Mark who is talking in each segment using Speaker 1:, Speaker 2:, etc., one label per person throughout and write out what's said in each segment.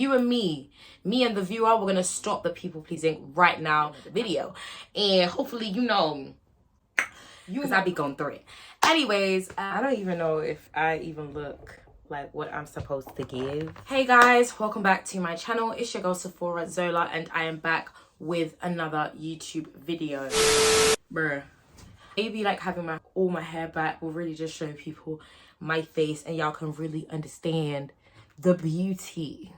Speaker 1: You and me and the viewer, we're gonna stop the people pleasing right now in the video, and hopefully because I be going through it. Anyways, I don't even know if I even look like what I'm supposed to give. Hey guys, welcome back to my channel. It's your girl Sephora Zola, and I am back with another YouTube video. Bruh, maybe like having all my hair back will really just show people my face, and y'all can really understand the beauty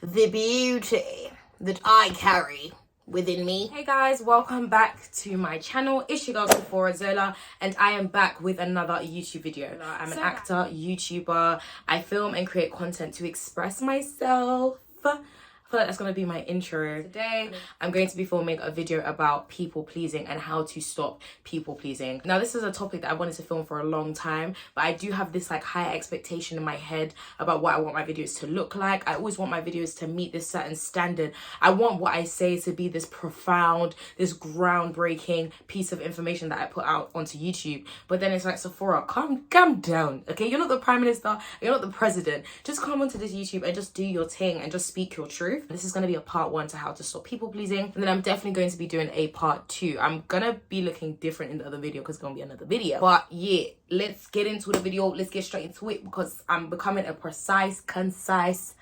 Speaker 1: that I carry within me. Hey guys, welcome back to my channel. It's your girl Sephora Zola, and I am back with another YouTube video. I'm an actor, YouTuber. I film and create content to express myself. I feel like that's going to be my intro. Today, I'm going to be filming a video about people pleasing and how to stop people pleasing. Now, this is a topic that I wanted to film for a long time, but I do have this like high expectation in my head about what I want my videos to look like. I always want my videos to meet this certain standard. I want what I say to be this profound, this groundbreaking piece of information that I put out onto YouTube. But then it's like, Sephora, calm down, okay? You're not the Prime Minister, you're not the President. Just come onto this YouTube and just do your thing and just speak your truth. This is going to be a part 1 to how to stop people pleasing, and then I'm definitely going to be doing a part 2. I'm gonna be looking different in the other video because it's gonna be another video. But yeah, let's get into the video. Let's get straight into it because I'm becoming a precise, concise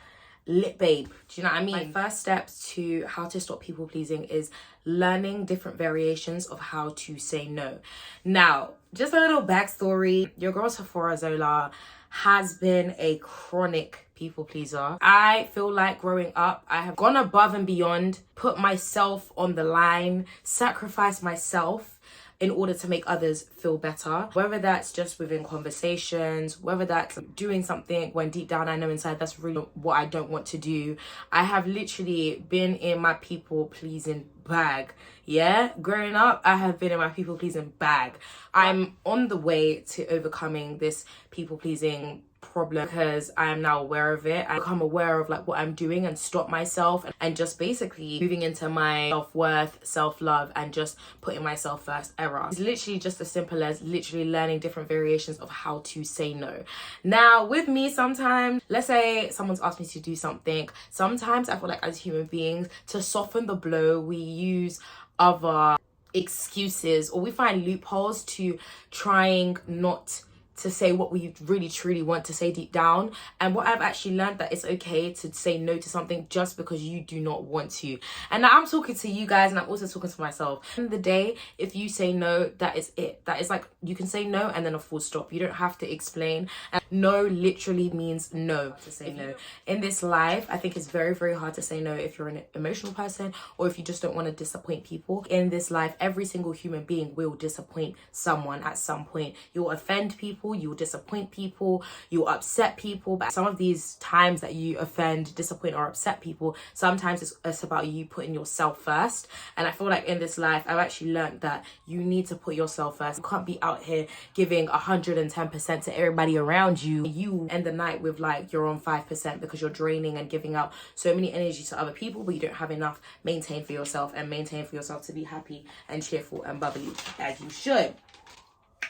Speaker 1: lit babe. Do you know what I mean? My first steps to how to stop people pleasing is learning different variations of how to say no. Now, just a little backstory. Your girl Sephora Zola has been a chronic people pleaser. I feel like growing up, I have gone above and beyond, put myself on the line, sacrificed myself in order to make others feel better. Whether that's just within conversations, whether that's doing something when deep down I know inside that's really what I don't want to do. I have literally been in my people pleasing bag. Yeah, growing up, I have been in my people pleasing bag. I'm on the way to overcoming this people pleasing problem because I am now aware of it. I become aware of like what I'm doing and stop myself and just basically moving into my self-worth, self-love, and just putting myself first era. It's literally just as simple as literally learning different variations of how to say no. Now with me, sometimes, let's say someone's asked me to do something, sometimes I feel like as human beings, to soften the blow, we use other excuses or we find loopholes to trying not to say what we really truly want to say deep down. And what I've actually learned, that it's okay to say no to something just because you do not want to. And now I'm talking to you guys, and I'm also talking to myself. At the end of the day, if you say no, that is it. That is like, you can say no and then a full stop. You don't have to explain. And no literally means no. To say no in this life, I think it's very, very hard to say no if you're an emotional person or if you just don't want to disappoint people. In this life, every single human being will disappoint someone at some point. You'll offend people, you'll disappoint people, you'll upset people. But some of these times that you offend, disappoint, or upset people, sometimes it's about you putting yourself first. And I feel like in this life, I've actually learned that you need to put yourself first. You can't be out here giving 110% to everybody around you. You end the night with like you're on 5% because you're draining and giving out so many energy to other people, but you don't have enough maintained for yourself, and maintain for yourself to be happy and cheerful and bubbly as you should.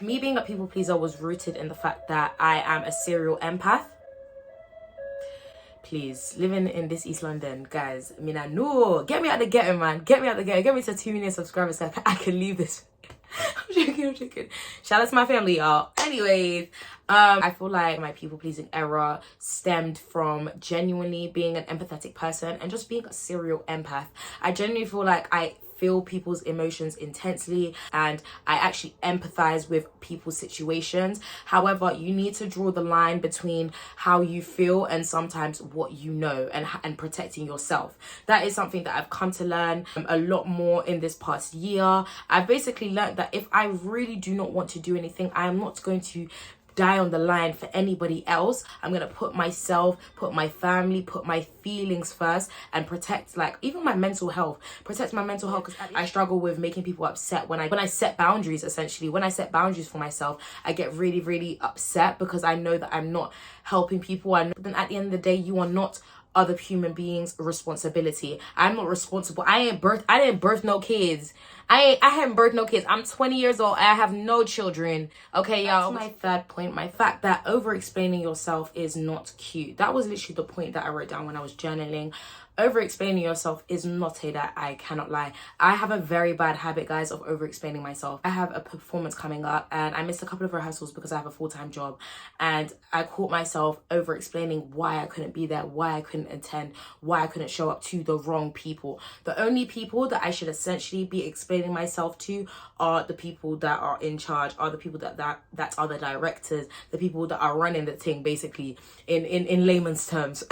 Speaker 1: Me being a people pleaser was rooted in the fact that I am a serial empath. Please, living in this East London, guys, I mean, I know. Get me out the ghetto, man. Get me out the ghetto. Get me to 2 million subscribers so I can leave this. I'm joking. Shout out to my family, y'all. Anyways, I feel like my people pleasing era stemmed from genuinely being an empathetic person and just being a serial empath. I genuinely feel like I feel people's emotions intensely, and I actually empathize with people's situations. However, you need to draw the line between how you feel and sometimes what you know, and protecting yourself. That is something that I've come to learn a lot more in this past year. I've basically learned that if I really do not want to do anything, I am not going to die on the line for anybody else. I'm gonna put myself, put my family, put my feelings first, and protect like even my mental health. Protect my mental health, because I struggle with making people upset when I set boundaries. Essentially, when I set boundaries for myself, I get really upset because I know that I'm not helping people. And then at the end of the day, you are not other human beings' responsibility. I'm not responsible. I didn't birth no kids. I haven't birthed no kids. I'm 20 years old. I have no children. Okay, y'all. My third point, my fact that over-explaining yourself is not cute. That was literally the point that I wrote down when I was journaling. Over-explaining yourself is not a that I cannot lie. I have a very bad habit, guys, of over-explaining myself. I have a performance coming up and I missed a couple of rehearsals because I have a full-time job, and I caught myself over-explaining why I couldn't be there, why I couldn't attend, why I couldn't show up to the wrong people. The only people that I should essentially be explaining myself to are the people that are in charge, are the people that are the directors, the people that are running the thing, basically, in layman's terms.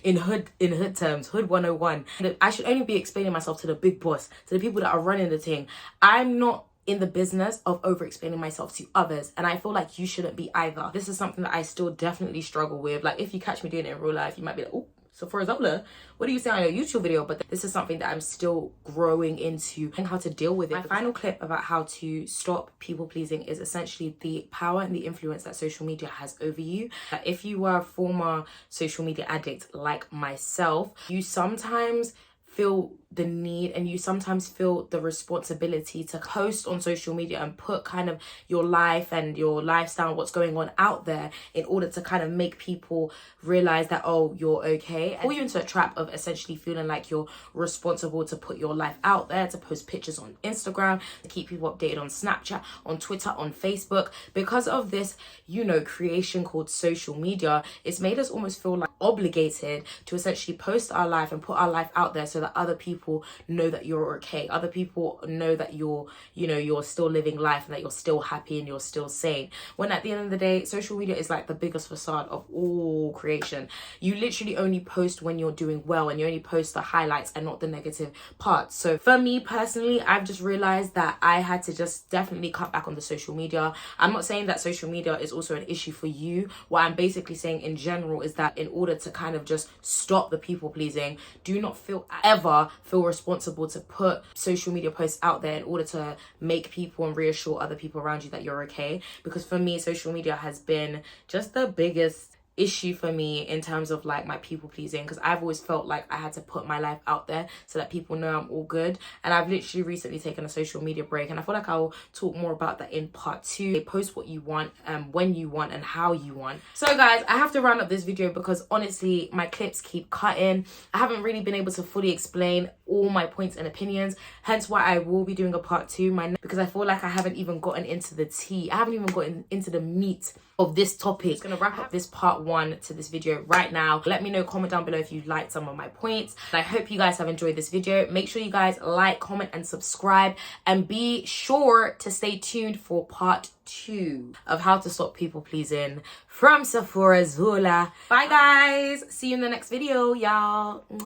Speaker 1: in hood terms, hood 101. I should only be explaining myself to the big boss, to the people that are running the thing. I'm not in the business of over-explaining myself to others, and I feel like you shouldn't be either. This is something that I still definitely struggle with. Like, if you catch me doing it in real life, you might be like, oh, so for Zola, what do you say on your YouTube video? But this is something that I'm still growing into and how to deal with it. My final clip about how to stop people pleasing is essentially the power and the influence that social media has over you. If you were a former social media addict like myself, you sometimes feel the need and you sometimes feel the responsibility to post on social media and put kind of your life and your lifestyle, what's going on out there, in order to kind of make people realize that, oh, you're okay, and pull you into a trap of essentially feeling like you're responsible to put your life out there, to post pictures on Instagram, to keep people updated on Snapchat, on Twitter, on Facebook. Because of this, you know, creation called social media, it's made us almost feel like obligated to essentially post our life and put our life out there so that other people know that you're okay. Other people know that you're still living life and that you're still happy and you're still sane. When at the end of the day, social media is like the biggest facade of all creation. You literally only post when you're doing well, and you only post the highlights and not the negative parts. So for me personally, I've just realized that I had to just definitely cut back on the social media. I'm not saying that social media is also an issue for you. What I'm basically saying in general is that in order to kind of just stop the people pleasing, do not ever feel responsible to put social media posts out there in order to make people and reassure other people around you that you're okay. Because for me, social media has been just the biggest issue for me in terms of like my people pleasing, because I've always felt like I had to put my life out there so that people know I'm all good. And I've literally recently taken a social media break, and I feel like I'll talk more about that in part 2. Post what you want, when you want, and how you want. So guys, I have to round up this video because honestly my clips keep cutting. I haven't really been able to fully explain all my points and opinions, hence why I will be doing a part 2 because I feel like I haven't even gotten into the tea. I haven't even gotten into the meat of this topic. I'm gonna wrap up this part 1 to this video right now. Let me know, comment down below if you liked some of my points. I hope you guys have enjoyed this video. Make sure you guys like, comment, and subscribe, and be sure to stay tuned for part 2 of how to stop people pleasing from Sephora Zola. Bye guys, see you in the next video, y'all.